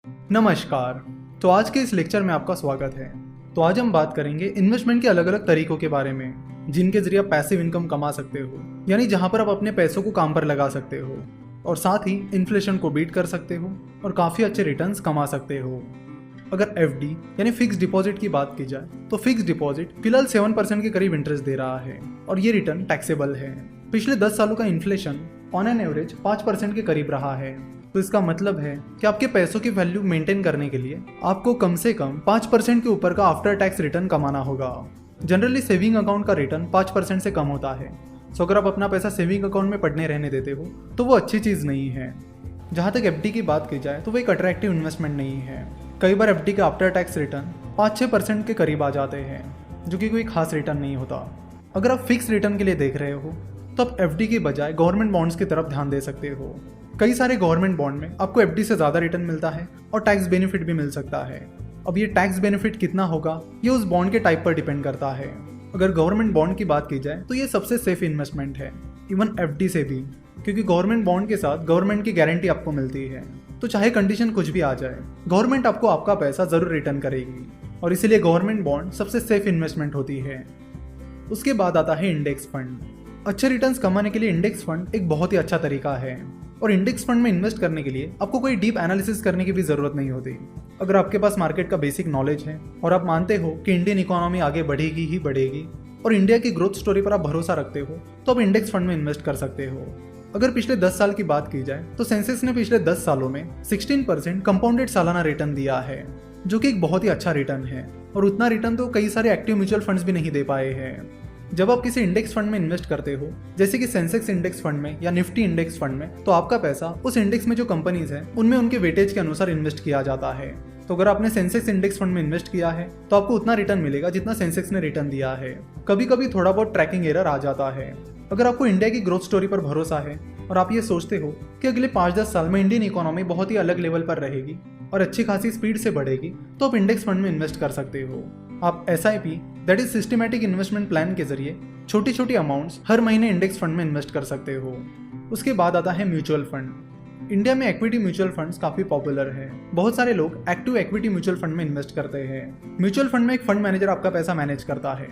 नमस्कार। तो आज के इस लेक्चर में आपका स्वागत है। तो आज हम बात करेंगे इन्वेस्टमेंट के अलग अलग तरीकों के बारे में, जिनके जरिए आप पैसिव इनकम कमा सकते हो, यानी जहां पर आप अपने पैसों को काम पर लगा सकते हो और साथ ही इन्फ्लेशन को बीट कर सकते हो और काफ़ी अच्छे रिटर्न्स कमा सकते हो। अगर एफडी यानी फिक्स डिपॉजिट की बात की जाए तो फिक्स डिपॉजिट फिलहाल 7% के करीब इंटरेस्ट दे रहा है और ये रिटर्न टैक्सेबल है। पिछले 10 सालों का इन्फ्लेशन ऑन एन एवरेज 5% के करीब रहा है। तो इसका मतलब है कि आपके पैसों की वैल्यू मेंटेन करने के लिए आपको कम से कम 5% के ऊपर का आफ्टर टैक्स रिटर्न कमाना होगा। जनरली सेविंग अकाउंट का रिटर्न 5% से कम होता है। सो अगर आप अपना पैसा सेविंग अकाउंट में पड़ने रहने देते हो तो वो अच्छी चीज़ नहीं है। जहाँ तक एफडी की बात की जाए तो वो एक अट्रैक्टिव इन्वेस्टमेंट नहीं है। कई बार एफडी के आफ्टर टैक्स रिटर्न 5-6% के करीब आ जाते हैं, जो कि कोई खास रिटर्न नहीं होता। अगर आप फिक्स रिटर्न के लिए देख रहे हो तो आप एफडी के बजाय गवर्नमेंट बॉन्ड्स की तरफ ध्यान दे सकते हो। कई सारे गवर्नमेंट बॉन्ड में आपको एफडी से ज़्यादा रिटर्न मिलता है और टैक्स बेनिफिट भी मिल सकता है। अब ये टैक्स बेनिफिट कितना होगा ये उस बॉन्ड के टाइप पर डिपेंड करता है। अगर गवर्नमेंट बॉन्ड की बात की जाए तो ये सबसे सेफ इन्वेस्टमेंट है, इवन एफडी से भी, क्योंकि गवर्नमेंट बॉन्ड के साथ गवर्नमेंट की गारंटी आपको मिलती है। तो चाहे कंडीशन कुछ भी आ जाए, गवर्नमेंट आपको आपका पैसा जरूर रिटर्न करेगी और इसीलिए गवर्नमेंट बॉन्ड सबसे सेफ इन्वेस्टमेंट होती है। उसके बाद आता है इंडेक्स फंड। अच्छे रिटर्न्स कमाने के लिए इंडेक्स फंड एक बहुत ही अच्छा तरीका है और इंडेक्स फंड में इन्वेस्ट करने के लिए आपको कोई डीप एनालिसिस करने की भी जरूरत नहीं होती। अगर आपके पास मार्केट का बेसिक नॉलेज है और आप मानते हो कि इंडियन इकोनॉमी आगे बढ़ेगी ही बढ़ेगी और इंडिया की ग्रोथ स्टोरी पर आप भरोसा रखते हो, तो आप इंडेक्स फंड में इन्वेस्ट कर सकते हो। अगर पिछले 10 साल की बात की जाए तो सेंसेक्स ने पिछले 10 सालों में 16% कंपाउंडेड सालाना रिटर्न दिया है, जो कि एक बहुत ही अच्छा रिटर्न है और उतना रिटर्न तो कई सारे एक्टिव म्यूचुअल फंड्स भी नहीं दे पाए हैं। जब आप किसी इंडेक्स फंड में इन्वेस्ट करते हो, जैसे कि सेंसेक्स इंडेक्स फंड में या निफ्टी इंडेक्स फंड में, तो आपका पैसा उस इंडेक्स में जो कंपनीज हैं उनमें उनके वेटेज के अनुसार इन्वेस्ट किया जाता है। तो अगर आपने सेंसेक्स इंडेक्स फंड में इन्वेस्ट किया है तो आपको उतना रिटर्न मिलेगा जितना सेंसेक्स ने रिटर्न दिया है। कभी कभी थोड़ा बहुत ट्रैकिंग एरर आ जाता है। अगर आपको इंडिया की ग्रोथ स्टोरी पर भरोसा है और आप ये सोचते हो कि अगले 5-10 साल में इंडियन इकोनॉमी बहुत ही अलग लेवल पर रहेगी और अच्छी खासी स्पीड से बढ़ेगी, तो आप इंडेक्स फंड में इन्वेस्ट कर सकते हो। आप SIP that is systematic investment plan के जरिए छोटी छोटी अमाउंट्स हर महीने इंडेक्स फंड में इन्वेस्ट कर सकते हो। उसके बाद आता है म्यूचुअल फंड। इंडिया में इक्विटी म्यूचुअल फंड्स काफी पॉपुलर है। बहुत सारे लोग एक्टिव इक्विटी म्यूचुअल फंड में इन्वेस्ट करते हैं। म्यूचुअल फंड में एक फंड मैनेजर आपका पैसा मैनेज करता है।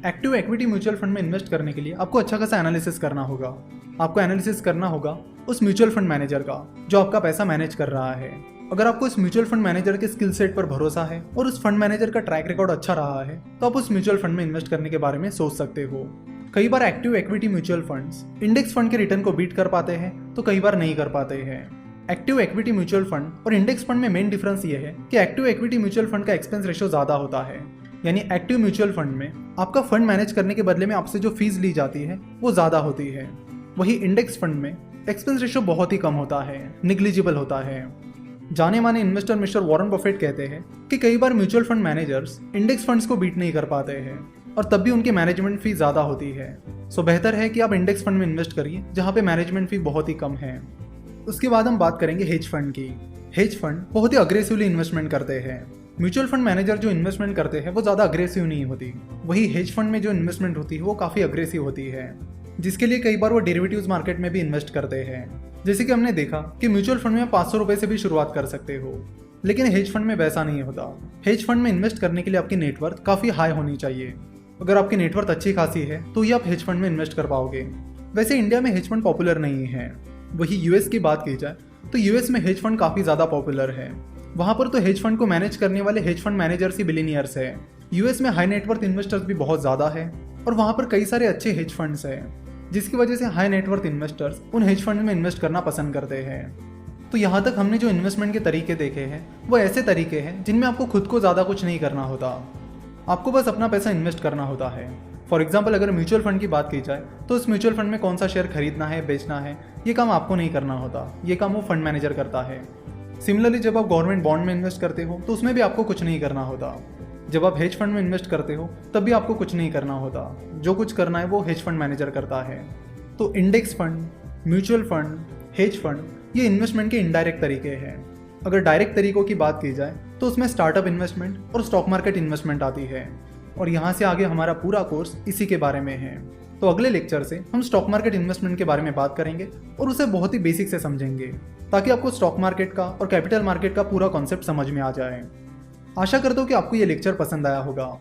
एक्टिव इक्विटी म्यूचुअल फंड में इन्वेस्ट करने के लिए आपको अच्छा खासा एनालिसिस करना होगा। आपको एनालिसिस करना होगा उस म्यूचुअल फंड मैनेजर का जो आपका पैसा मैनेज कर रहा है। अगर आपको इस म्यूचुअल फंड मैनेजर के स्किल सेट पर भरोसा है और उस फंड मैनेजर का ट्रैक रिकॉर्ड अच्छा रहा है, तो आप उस म्यूचुअल फंड में इन्वेस्ट करने के बारे में सोच सकते हो। कई बार active equity mutual funds index fund के रिटर्न को बीट कर पाते हैं तो कई बार नहीं कर पाते हैं। एक्टिव इक्विटी म्यूचुअल फंड और इंडेक्स फंड में मेन डिफरेंस ये है कि एक्टिव इक्विटी म्यूचुअल फंड का एक्सपेंस रेशियो ज्यादा होता है, यानी एक्टिव म्यूचुअल फंड में आपका फंड मैनेज करने के बदले में आपसे जो फीस ली जाती है वो ज्यादा होती है। वही इंडेक्स फंड में एक्सपेंस रेशियो बहुत ही कम होता है, निग्लिजिबल होता है। जाने माने इन्वेस्टर मिस्टर वॉरेन बफेट कहते हैं कि कई बार mutual fund managers index funds को बीट नहीं कर पाते हैं और तब भी उनकी मैनेजमेंट फी ज्यादा होती है। सो बेहतर है कि आप इंडेक्स फंड में इन्वेस्ट करिए जहां पे मैनेजमेंट फी बहुत ही कम है। उसके बाद हम बात करेंगे हेज फंड की। हेज फंड बहुत ही अग्रेसिवली इन्वेस्टमेंट करते हैं। म्यूचुअल फंड मैनेजर जो इन्वेस्टमेंट करते हैं वो ज्यादा अग्रेसिव नहीं होती, वही हेज फंड में जो इन्वेस्टमेंट होती है वो काफी अग्रेसिव होती है, जिसके लिए कई बार वो डेरिवेटिव्स मार्केट में भी इन्वेस्ट करते हैं। जैसे कि हमने देखा कि म्यूचुअल फंड में 500 रुपए से भी शुरुआत कर सकते हो, लेकिन हेज फंड में वैसा नहीं होता। हेज फंड में इन्वेस्ट करने के लिए आपकी नेटवर्थ काफी हाई होनी चाहिए। अगर आपकी नेटवर्थ अच्छी खासी है तो ही आप हेज फंड में इन्वेस्ट कर पाओगे। वैसे इंडिया में हेज फंड पॉपुलर नहीं है। वही यूएस की बात की जाए तो यूएस में हेज फंड काफी ज्यादा पॉपुलर है। वहां पर तो हेज फंड को मैनेज करने वाले हेज फंड मैनेजर्स ही बिलियनियर्स है। यूएस में हाई नेटवर्थ इन्वेस्टर्स भी बहुत ज्यादा है और वहां पर कई सारे अच्छे हेज फंड्स हैं, जिसकी वजह से हाई नेटवर्थ इन्वेस्टर्स उन हेज फंड में इन्वेस्ट करना पसंद करते हैं। तो यहाँ तक हमने जो इन्वेस्टमेंट के तरीके देखे हैं वो ऐसे तरीके हैं जिनमें आपको खुद को ज़्यादा कुछ नहीं करना होता, आपको बस अपना पैसा इन्वेस्ट करना होता है। फॉर एग्जाम्पल अगर म्यूचुअल फंड की बात की जाए तो उस म्यूचुअल फंड में कौन सा शेयर खरीदना है, बेचना है, ये काम आपको नहीं करना होता, ये काम वो फंड मैनेजर करता है। सिमिलरली जब आप गवर्नमेंट बॉन्ड में इन्वेस्ट करते हो तो उसमें भी आपको कुछ नहीं करना होता। जब आप हेज फंड में इन्वेस्ट करते हो तब भी आपको कुछ नहीं करना होता, जो कुछ करना है वो हेज फंड मैनेजर करता है। तो index fund, mutual fund, hedge fund ये इन्वेस्टमेंट के इनडायरेक्ट तरीके हैं। अगर डायरेक्ट तरीकों की बात की जाए तो उसमें स्टार्टअप इन्वेस्टमेंट और स्टॉक मार्केट इन्वेस्टमेंट आती है और यहाँ से आगे हमारा पूरा कोर्स इसी के बारे में है। तो अगले लेक्चर से हम स्टॉक मार्केट इन्वेस्टमेंट के बारे में बात करेंगे और उसे बहुत ही बेसिक से समझेंगे ताकि आपको स्टॉक मार्केट का और कैपिटल मार्केट का पूरा कॉन्सेप्ट समझ में आ जाए। आशा करता हूँ कि आपको ये लेक्चर पसंद आया होगा।